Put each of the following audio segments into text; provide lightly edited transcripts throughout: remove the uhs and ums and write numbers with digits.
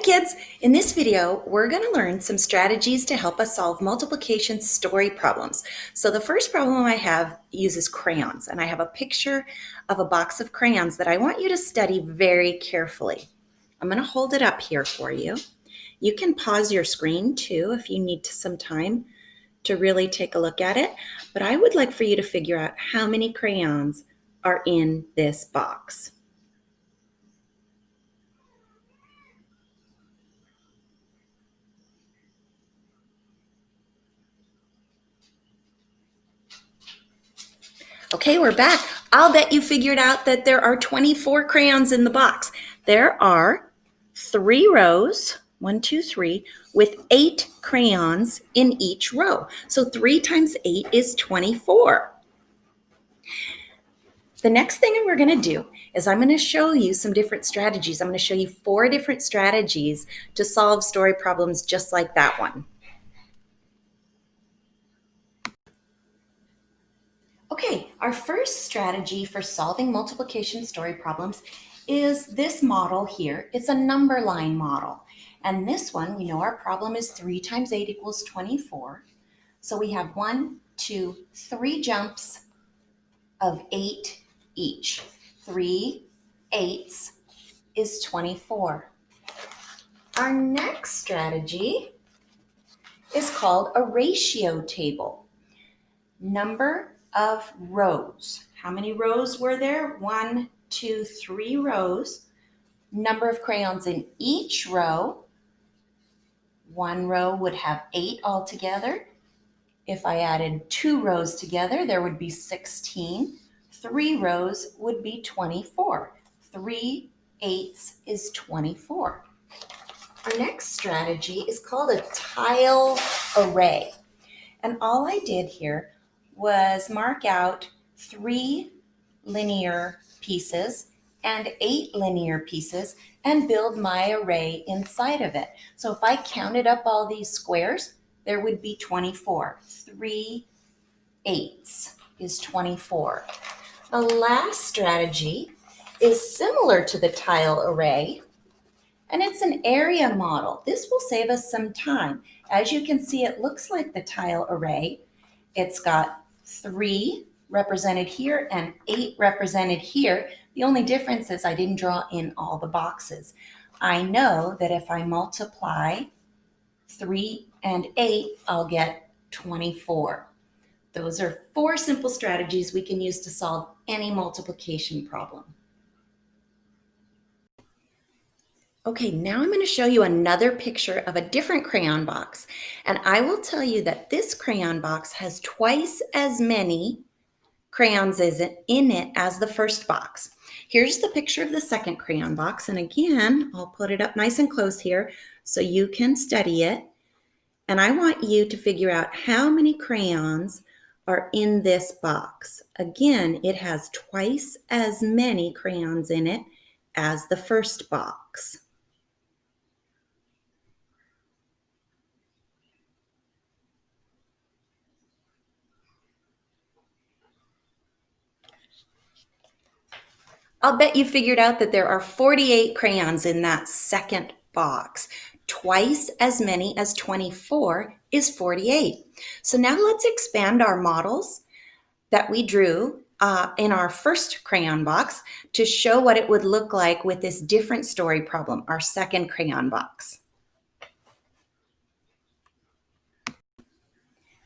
kids! In this video, we're going to learn some strategies to help us solve multiplication story problems. So the first problem I have uses crayons, and I have a picture of a box of crayons that I want you to study very carefully. I'm going to hold it up here for you. You can pause your screen too if you need some time to really take a look at it, but I would like for you to figure out how many crayons are in this box. Okay, we're back. I'll bet you figured out that there are 24 crayons in the box. There are 3 rows, 1, 2, 3, with 8 crayons in each row. So 3 times 8 is 24. The next thing we're going to do is I'm going to show you some different strategies. I'm going to show you 4 different strategies to solve story problems just like that one. Okay, our first strategy for solving multiplication story problems is this model here. It's a number line model. And this one, we know our problem is 3 times 8 equals 24. So we have 1, 2, 3 jumps of 8 each. 3 eighths is 24. Our next strategy is called a ratio table. Number of rows. How many rows were there? 1, 2, 3 rows. Number of crayons in each row. 1 row would have 8 altogether. If I added 2 rows together, there would be 16. 3 rows would be 24. 3 eighths is 24. Our next strategy is called a tile array. And all I did here was mark out 3 linear pieces and 8 linear pieces and build my array inside of it. So if I counted up all these squares, there would be 24. 3 eighths is 24. The last strategy is similar to the tile array, and it's an area model. This will save us some time. As you can see, it looks like the tile array. It's got 3 represented here and 8 represented here. The only difference is I didn't draw in all the boxes. I know that if I multiply 3 and 8, I'll get 24. Those are 4 simple strategies we can use to solve any multiplication problem. Okay, now I'm going to show you another picture of a different crayon box. And I will tell you that this crayon box has twice as many crayons in it as the first box. Here's the picture of the second crayon box. And again, I'll put it up nice and close here so you can study it. And I want you to figure out how many crayons are in this box. Again, it has twice as many crayons in it as the first box. I'll bet you figured out that there are 48 crayons in that second box. Twice as many as 24 is 48. So now let's expand our models that we drew in our first crayon box to show what it would look like with this different story problem, our second crayon box.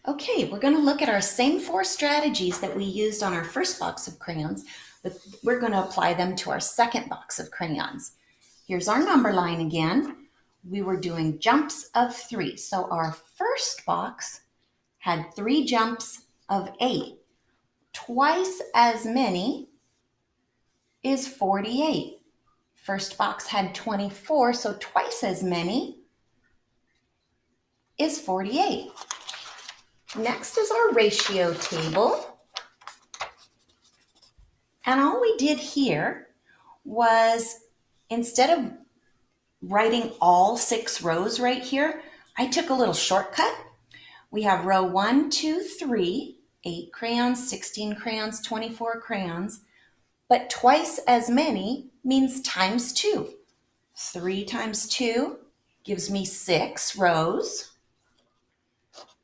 Okay, we're going to look at our same 4 strategies that we used on our first box of crayons, but we're going to apply them to our second box of crayons. Here's our number line again. We were doing jumps of 3. So our first box had 3 jumps of 8. Twice as many is 48. First box had 24, so twice as many is 48. Next is our ratio table. And all we did here was, instead of writing all 6 rows right here, I took a little shortcut. We have row 1, 2, 3, 8 crayons, 16 crayons, 24 crayons, but twice as many means times 2. 3 times 2 gives me 6 rows.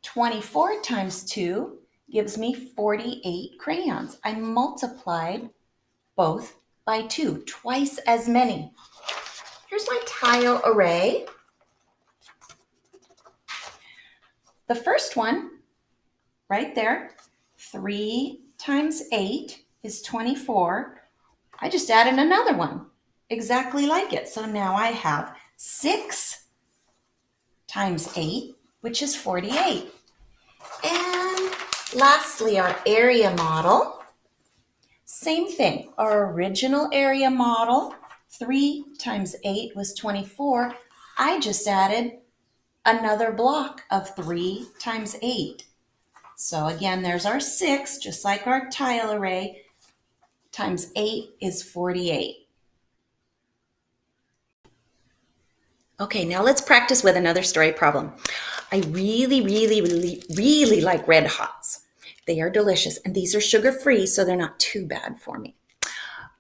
24 times 2 gives me 48 crayons. I multiplied both by 2, twice as many. Here's my tile array. The first one, right there, 3 times 8 is 24. I just added another one, exactly like it. So now I have 6 times 8, which is 48. And lastly, our area model. Same thing, our original area model, 3 times 8 was 24. I just added another block of 3 times 8. So again, there's our 6, just like our tile array, times 8 is 48. Okay, now let's practice with another story problem. I really like Red Hots. They are delicious, and these are sugar-free, so they're not too bad for me.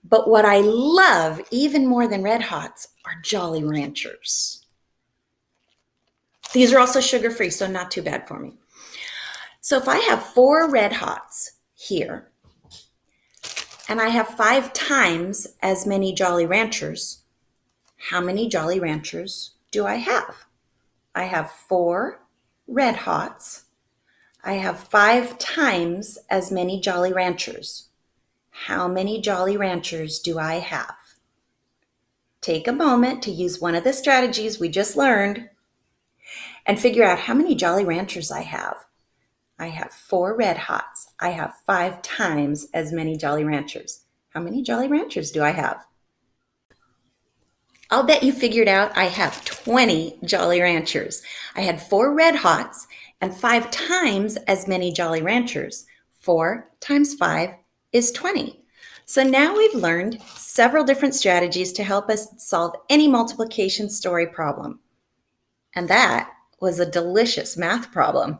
But what I love even more than Red Hots are Jolly Ranchers. These are also sugar-free, so not too bad for me. So if I have 4 Red Hots here, and I have 5 times as many Jolly Ranchers, how many Jolly Ranchers do I have? I have 4 Red Hots. I have 5 times as many Jolly Ranchers. How many Jolly Ranchers do I have? Take a moment to use one of the strategies we just learned and figure out how many Jolly Ranchers I have. I have 4 Red Hots. I have 5 times as many Jolly Ranchers. How many Jolly Ranchers do I have? I'll bet you figured out I have 20 Jolly Ranchers. I had 4 Red Hots and 5 times as many Jolly Ranchers. 4 times 5 is 20. So now we've learned several different strategies to help us solve any multiplication story problem. And that was a delicious math problem.